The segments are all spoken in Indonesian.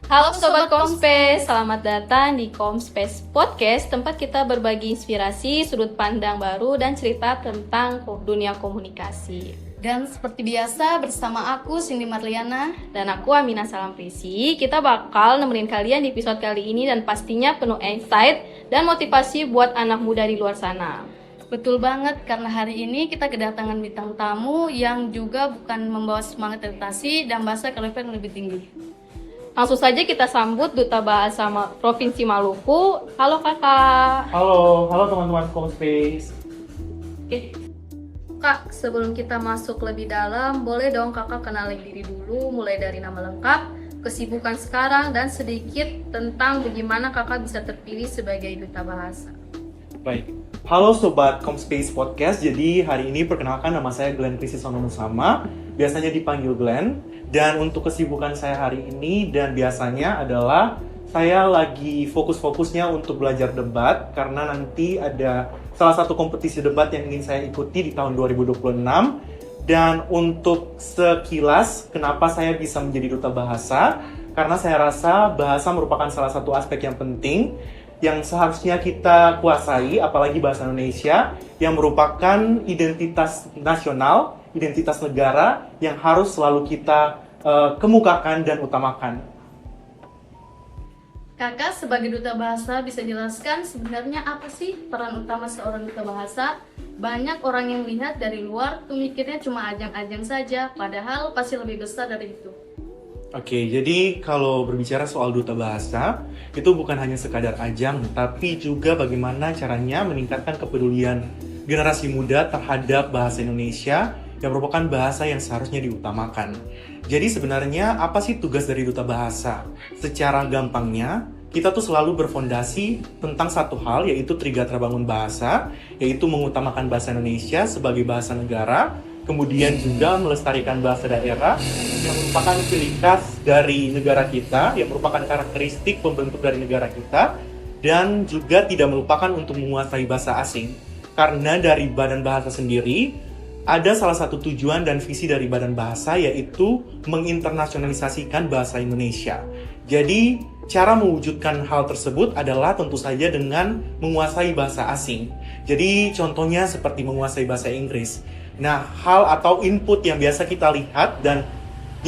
Halo Sobat Komspace, selamat datang di Komspace Podcast, tempat kita berbagi inspirasi, sudut pandang baru, dan cerita tentang dunia komunikasi. Dan seperti biasa bersama aku Cindy Marliana dan aku Aminah Salamprisi, kita bakal nemenin kalian di episode kali ini dan pastinya penuh insight dan motivasi buat anak muda di luar sana. Betul banget, karena hari ini kita kedatangan bintang tamu yang juga bukan membawa semangat literasi dan bahasa ke level yang lebih tinggi. Langsung saja kita sambut Duta Bahasa Provinsi Maluku. Halo kakak. Halo teman-teman Komspace. Oke. Kak, sebelum kita masuk lebih dalam, boleh dong kakak kenalin diri dulu, mulai dari nama lengkap, kesibukan sekarang, dan sedikit tentang bagaimana kakak bisa terpilih sebagai Duta Bahasa. Baik, halo Sobat Komspace Podcast. Jadi hari ini perkenalkan, nama saya Glenn Krisisono Nusama, biasanya dipanggil Glenn. Dan untuk kesibukan saya hari ini dan biasanya adalah saya lagi fokus-fokusnya untuk belajar debat, karena nanti ada salah satu kompetisi debat yang ingin saya ikuti di tahun 2026. Dan untuk sekilas kenapa saya bisa menjadi Duta Bahasa, karena saya rasa bahasa merupakan salah satu aspek yang penting yang seharusnya kita kuasai, apalagi bahasa Indonesia yang merupakan identitas nasional, identitas negara yang harus selalu kita kemukakan dan utamakan. Kakak sebagai Duta Bahasa bisa jelaskan sebenarnya apa sih peran utama seorang Duta Bahasa? Banyak orang yang lihat dari luar tuh mikirnya cuma ajang-ajang saja, padahal pasti lebih besar dari itu. Oke, jadi kalau berbicara soal Duta Bahasa, itu bukan hanya sekadar ajang, tapi juga bagaimana caranya meningkatkan kepedulian generasi muda terhadap bahasa Indonesia yang merupakan bahasa yang seharusnya diutamakan. Jadi sebenarnya apa sih tugas dari Duta Bahasa? Secara gampangnya, kita tuh selalu berfondasi tentang satu hal, yaitu Trigatra Bangun Bahasa, yaitu mengutamakan bahasa Indonesia sebagai bahasa negara, kemudian juga melestarikan bahasa daerah yang merupakan ciri khas dari negara kita, yang merupakan karakteristik pembentuk dari negara kita, dan juga tidak melupakan untuk menguasai bahasa asing. Karena dari Badan Bahasa sendiri, ada salah satu tujuan dan visi dari Badan Bahasa, yaitu menginternasionalisasikan bahasa Indonesia. Jadi, cara mewujudkan hal tersebut adalah tentu saja dengan menguasai bahasa asing. Jadi, contohnya seperti menguasai bahasa Inggris. Nah, hal atau input yang biasa kita lihat dan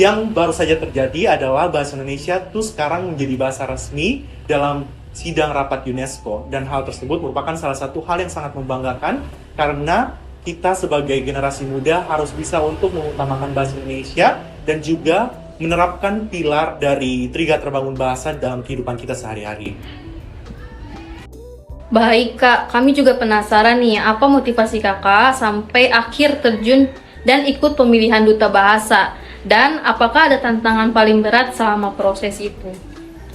yang baru saja terjadi adalah bahasa Indonesia tuh sekarang menjadi bahasa resmi dalam sidang rapat UNESCO. Dan hal tersebut merupakan salah satu hal yang sangat membanggakan, karena kita sebagai generasi muda harus bisa untuk mengutamakan bahasa Indonesia dan juga menerapkan pilar dari Trigatra Bangun Bahasa dalam kehidupan kita sehari-hari. Baik kak, kami juga penasaran nih, apa motivasi kakak sampai akhir terjun dan ikut pemilihan Duta Bahasa? Dan apakah ada tantangan paling berat selama proses itu?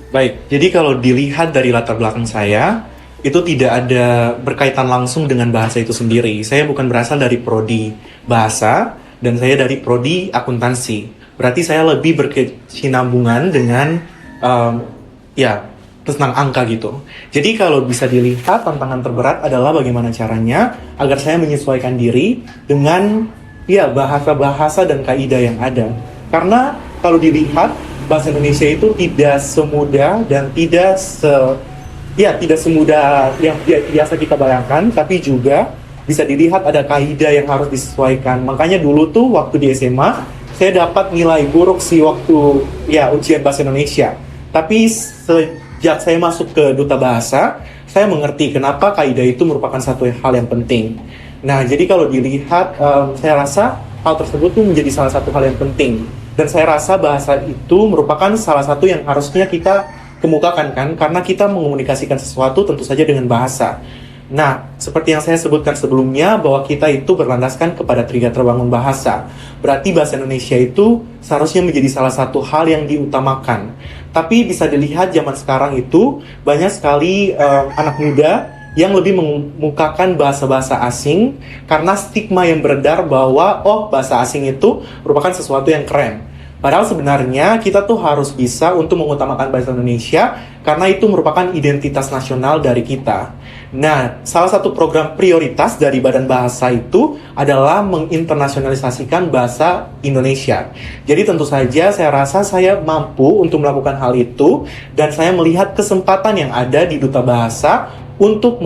Baik, jadi kalau dilihat dari latar belakang saya, itu tidak ada berkaitan langsung dengan bahasa itu sendiri. Saya bukan berasal dari prodi bahasa, dan saya dari prodi akuntansi. Berarti saya lebih berkesinambungan dengan tentang angka gitu. Jadi kalau bisa dilihat, tantangan terberat adalah bagaimana caranya agar saya menyesuaikan diri dengan bahasa-bahasa dan kaidah yang ada. Karena kalau dilihat, bahasa Indonesia itu tidak semudah dan tidak semudah yang biasa kita bayangkan, tapi juga bisa dilihat ada kaidah yang harus disesuaikan. Makanya dulu tuh waktu di SMA, saya dapat nilai buruk sih waktu ujian bahasa Indonesia. Tapi sejak saya masuk ke Duta Bahasa, saya mengerti kenapa kaidah itu merupakan satu hal yang penting. Nah, jadi kalau dilihat, saya rasa hal tersebut tuh menjadi salah satu hal yang penting. Dan saya rasa bahasa itu merupakan salah satu yang harusnya kita kemukakan kan, karena kita mengomunikasikan sesuatu tentu saja dengan bahasa. Nah, seperti yang saya sebutkan sebelumnya, bahwa kita itu berlandaskan kepada Trigatra Bangun Bahasa. Berarti bahasa Indonesia itu seharusnya menjadi salah satu hal yang diutamakan. Tapi bisa dilihat zaman sekarang itu banyak sekali anak muda yang lebih mengemukakan bahasa-bahasa asing karena stigma yang beredar bahwa bahasa asing itu merupakan sesuatu yang keren. Padahal sebenarnya kita tuh harus bisa untuk mengutamakan bahasa Indonesia karena itu merupakan identitas nasional dari kita. Nah, salah satu program prioritas dari Badan Bahasa itu adalah menginternasionalisasikan bahasa Indonesia. Jadi tentu saja saya rasa saya mampu untuk melakukan hal itu dan saya melihat kesempatan yang ada di Duta Bahasa untuk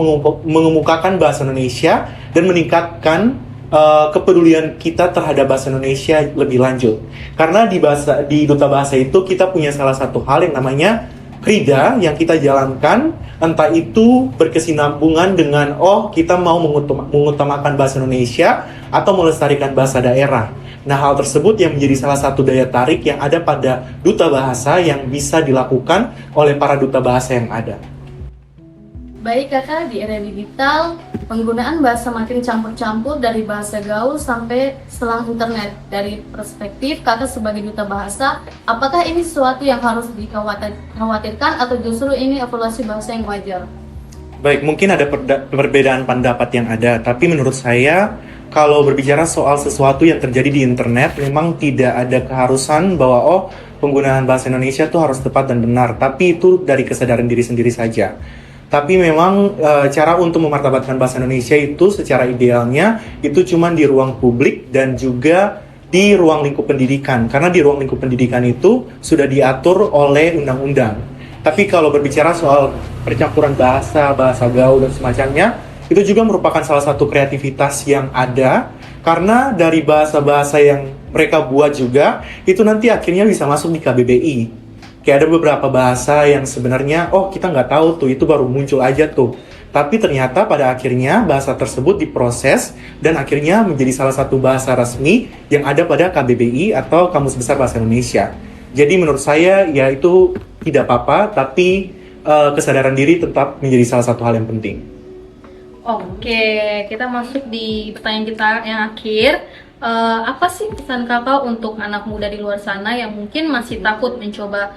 mengemukakan bahasa Indonesia dan meningkatkan kepedulian kita terhadap bahasa Indonesia lebih lanjut. Karena di Duta Bahasa itu kita punya salah satu hal yang namanya krida yang kita jalankan, entah itu berkesinambungan dengan kita mau mengutamakan bahasa Indonesia atau melestarikan bahasa daerah. Nah, hal tersebut yang menjadi salah satu daya tarik yang ada pada Duta Bahasa yang bisa dilakukan oleh para duta bahasa yang ada. Baik kakak, di era digital, penggunaan bahasa makin campur-campur dari bahasa gaul sampai selang internet. Dari perspektif kakak sebagai duta bahasa, apakah ini sesuatu yang harus dikhawatirkan atau justru ini evaluasi bahasa yang wajar? Baik, mungkin ada perbedaan pendapat yang ada, tapi menurut saya, kalau berbicara soal sesuatu yang terjadi di internet, memang tidak ada keharusan bahwa penggunaan bahasa Indonesia itu harus tepat dan benar, tapi itu dari kesadaran diri sendiri saja. Tapi memang cara untuk memartabatkan bahasa Indonesia itu secara idealnya itu cuma di ruang publik dan juga di ruang lingkup pendidikan. Karena di ruang lingkup pendidikan itu sudah diatur oleh undang-undang. Tapi kalau berbicara soal percampuran bahasa, bahasa gaul dan semacamnya, itu juga merupakan salah satu kreativitas yang ada. Karena dari bahasa-bahasa yang mereka buat juga, itu nanti akhirnya bisa masuk di KBBI. Kayak ada beberapa bahasa yang sebenarnya, kita nggak tahu tuh, itu baru muncul aja tuh. Tapi ternyata pada akhirnya bahasa tersebut diproses dan akhirnya menjadi salah satu bahasa resmi yang ada pada KBBI atau Kamus Besar Bahasa Indonesia. Jadi menurut saya ya itu tidak apa-apa, tapi kesadaran diri tetap menjadi salah satu hal yang penting. Oke, kita masuk di pertanyaan kita yang akhir. Apa sih pesan kakak untuk anak muda di luar sana yang mungkin masih takut mencoba,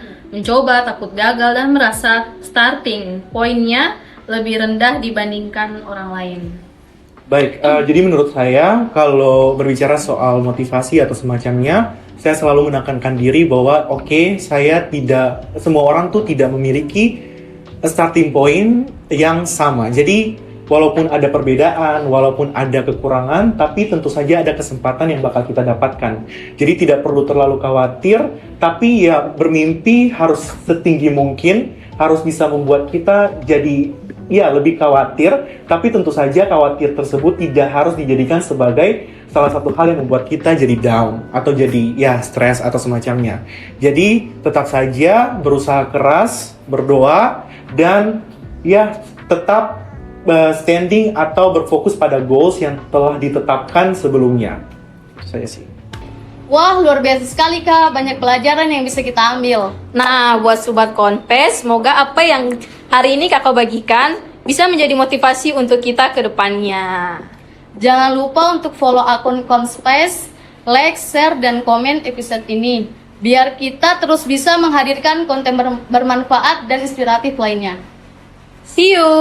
takut gagal dan merasa starting poinnya lebih rendah dibandingkan orang lain? Baik, jadi menurut saya kalau berbicara soal motivasi atau semacamnya, saya selalu menekankan diri bahwa semua orang tuh tidak memiliki starting point yang sama. Jadi walaupun ada perbedaan, walaupun ada kekurangan, tapi tentu saja ada kesempatan yang bakal kita dapatkan. Jadi tidak perlu terlalu khawatir, tapi ya bermimpi harus setinggi mungkin, harus bisa membuat kita jadi lebih khawatir, tapi tentu saja khawatir tersebut tidak harus dijadikan sebagai salah satu hal yang membuat kita jadi down atau jadi stres atau semacamnya. Jadi tetap saja berusaha keras, berdoa, dan tetap standing atau berfokus pada goals yang telah ditetapkan sebelumnya. Saya sih. Wah, luar biasa sekali kak, banyak pelajaran yang bisa kita ambil. Nah, buat Sobat Konpes, semoga apa yang hari ini kakak bagikan bisa menjadi motivasi untuk kita ke depannya. Jangan lupa untuk follow akun Konspes, like, share, dan komen episode ini, biar kita terus bisa menghadirkan konten bermanfaat dan inspiratif lainnya. See you!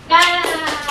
Bye!